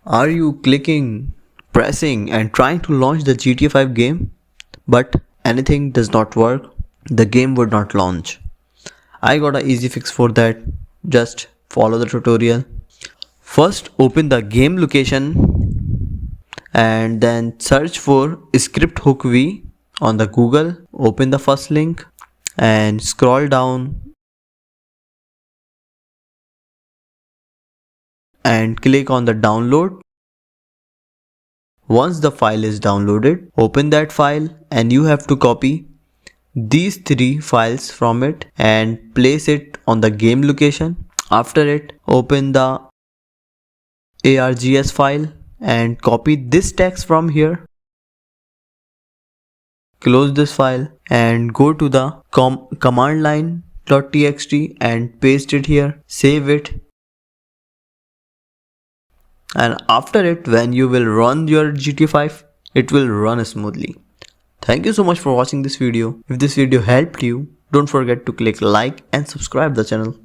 Are you clicking, pressing and trying to launch the GTA 5 game, but anything does not work? The game would not launch. I got an easy fix for that. Just follow the tutorial. First open the game location and then search for script hook V on the Google. Open the first link and scroll down and click on the download. Once the file is downloaded, open that file and you have to copy these three files from it and place it on the game location. After it, open the args file and copy this text from here. Close this file and go to the command line.txt and paste it here. Save it. And after it, when you will run your GTA 5, it will run smoothly. Thank you so much for watching this video. If this video helped you, don't forget to click like and subscribe the channel.